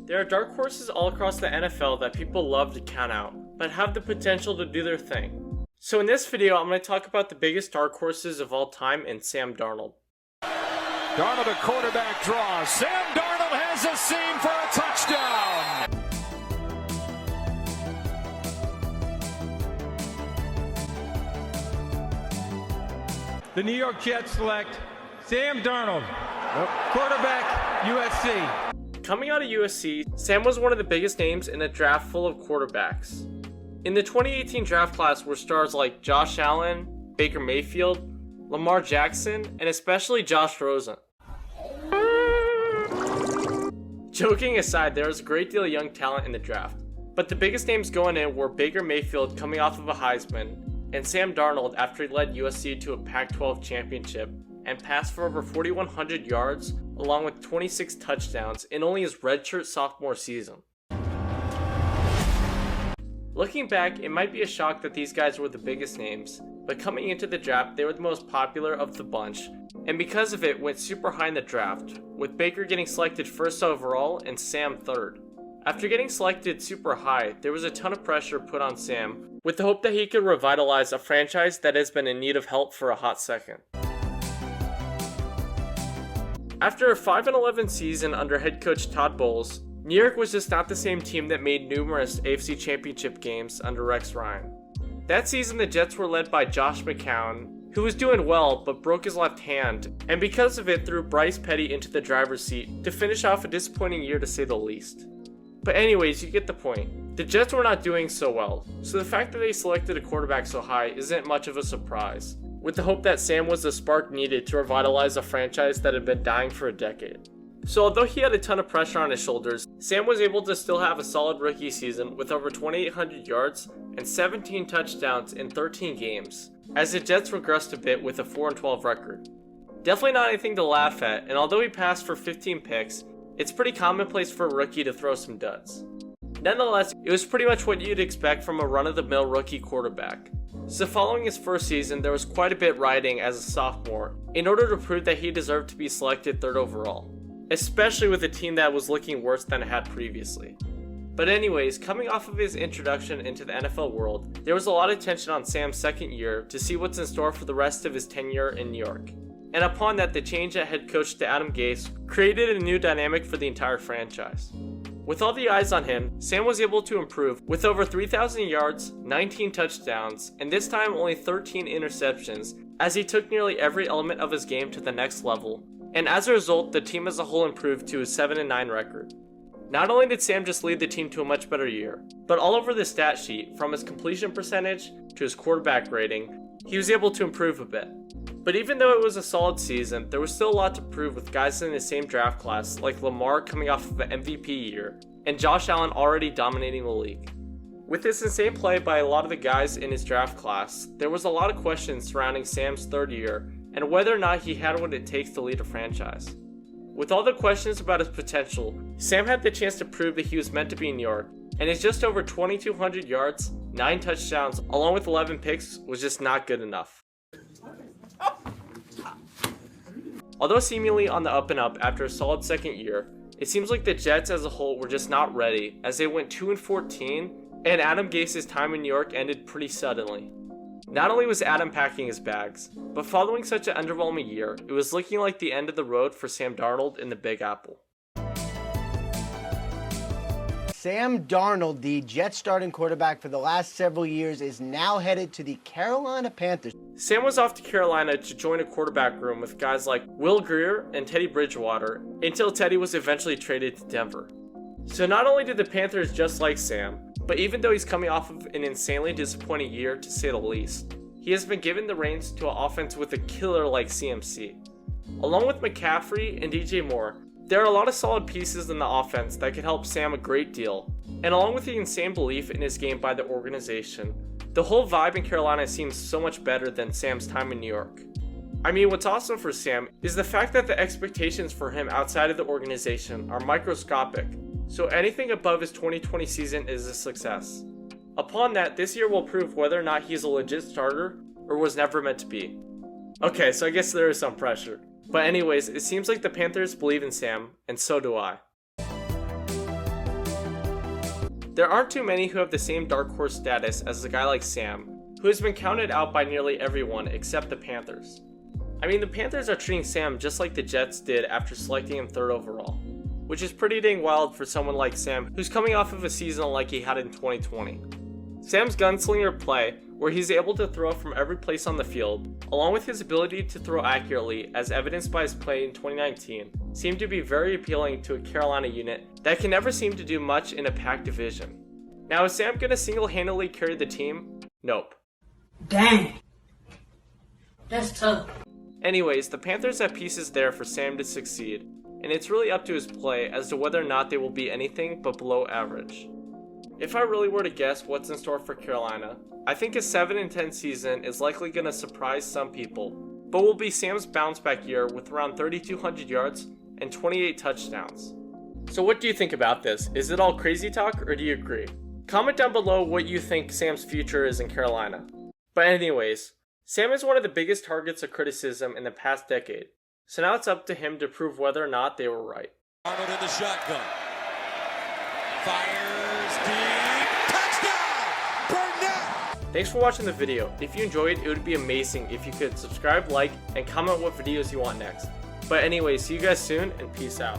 There are dark horses all across the NFL that people love to count out, but have the potential to do their thing. So in this video, I'm going to talk about the biggest dark horses of all time and Sam Darnold. Darnold, a quarterback draw. Sam Darnold has a seam for a touchdown. The New York Jets select Sam Darnold, quarterback, USC. Coming out of USC, Sam was one of the biggest names in a draft full of quarterbacks. In the 2018 draft class were stars like Josh Allen, Baker Mayfield, Lamar Jackson, and especially Josh Rosen. Joking aside, there was a great deal of young talent in the draft, but the biggest names going in were Baker Mayfield coming off of a Heisman, and Sam Darnold after he led USC to a Pac-12 championship and passed for over 4,100 yards along with 26 touchdowns in only his redshirt sophomore season. Looking back, it might be a shock that these guys were the biggest names, but coming into the draft, they were the most popular of the bunch, and because of it, went super high in the draft, with Baker getting selected first overall and Sam third. After getting selected super high, there was a ton of pressure put on Sam, with the hope that he could revitalize a franchise that has been in need of help for a hot second. After a 5-11 season under head coach Todd Bowles, New York was just not the same team that made numerous AFC Championship games under Rex Ryan. That season, the Jets were led by Josh McCown, who was doing well but broke his left hand, and because of it threw Bryce Petty into the driver's seat to finish off a disappointing year to say the least. But anyways, you get the point. The Jets were not doing so well, so the fact that they selected a quarterback so high isn't much of a surprise, with the hope that Sam was the spark needed to revitalize a franchise that had been dying for a decade. So although he had a ton of pressure on his shoulders, Sam was able to still have a solid rookie season with over 2,800 yards and 17 touchdowns in 13 games, as the Jets regressed a bit with a 4-12 record. Definitely not anything to laugh at, and although he passed for 15 picks, it's pretty commonplace for a rookie to throw some duds. Nonetheless, it was pretty much what you'd expect from a run-of-the-mill rookie quarterback. So following his first season, there was quite a bit riding as a sophomore in order to prove that he deserved to be selected third overall, especially with a team that was looking worse than it had previously. But anyways, coming off of his introduction into the NFL world, there was a lot of tension on Sam's second year to see what's in store for the rest of his tenure in New York. And upon that, the change at head coach to Adam Gase created a new dynamic for the entire franchise. With all the eyes on him, Sam was able to improve with over 3,000 yards, 19 touchdowns, and this time only 13 interceptions, as he took nearly every element of his game to the next level. And as a result, the team as a whole improved to a 7-9 record. Not only did Sam just lead the team to a much better year, but all over the stat sheet, from his completion percentage to his quarterback rating, he was able to improve a bit. But even though it was a solid season, there was still a lot to prove with guys in the same draft class like Lamar coming off of an MVP year, and Josh Allen already dominating the league. With this insane play by a lot of the guys in his draft class, there was a lot of questions surrounding Sam's third year and whether or not he had what it takes to lead a franchise. With all the questions about his potential, Sam had the chance to prove that he was meant to be in New York, and his just over 2,200 yards, 9 touchdowns, along with 11 picks was just not good enough. Although seemingly on the up and up after a solid second year, it seems like the Jets as a whole were just not ready, as they went 2-14, and Adam Gase's time in New York ended pretty suddenly. Not only was Adam packing his bags, but following such an underwhelming year, it was looking like the end of the road for Sam Darnold in the Big Apple. Sam Darnold, the Jets starting quarterback for the last several years, is now headed to the Carolina Panthers. Sam was off to Carolina to join a quarterback room with guys like Will Grier and Teddy Bridgewater, until Teddy was eventually traded to Denver. So not only did the Panthers just like Sam, but even though he's coming off of an insanely disappointing year to say the least, he has been given the reins to an offense with a killer like CMC. Along with McCaffrey and DJ Moore, there are a lot of solid pieces in the offense that can help Sam a great deal, and along with the insane belief in his game by the organization, the whole vibe in Carolina seems so much better than Sam's time in New York. I mean, what's awesome for Sam is the fact that the expectations for him outside of the organization are microscopic, so anything above his 2020 season is a success. Upon that, this year will prove whether or not he's a legit starter or was never meant to be. Okay, so I guess there is some pressure. But anyways, it seems like the Panthers believe in Sam, and so do I. There aren't too many who have the same dark horse status as a guy like Sam, who has been counted out by nearly everyone except the Panthers. I mean, the Panthers are treating Sam just like the Jets did after selecting him 3rd overall, which is pretty dang wild for someone like Sam who's coming off of a season like he had in 2020. Sam's gunslinger play, where he's able to throw from every place on the field, along with his ability to throw accurately as evidenced by his play in 2019, seemed to be very appealing to a Carolina unit that can never seem to do much in a packed division. Now, is Sam gonna single-handedly carry the team? Nope. Dang. That's tough. Anyways, the Panthers have pieces there for Sam to succeed, and it's really up to his play as to whether or not they will be anything but below average. If I really were to guess what's in store for Carolina, I think a 7-10 season is likely going to surprise some people, but will be Sam's bounce back year with around 3,200 yards and 28 touchdowns. So what do you think about this? Is it all crazy talk or do you agree? Comment down below what you think Sam's future is in Carolina. But anyways, Sam is one of the biggest targets of criticism in the past decade, so now it's up to him to prove whether or not they were right. Darnold in the shotgun. Fires deep. Touchdown! Burnett! Thanks for watching the video. If you enjoyed, it would be amazing if you could subscribe, like, and comment what videos you want next. But anyway, see you guys soon, and peace out.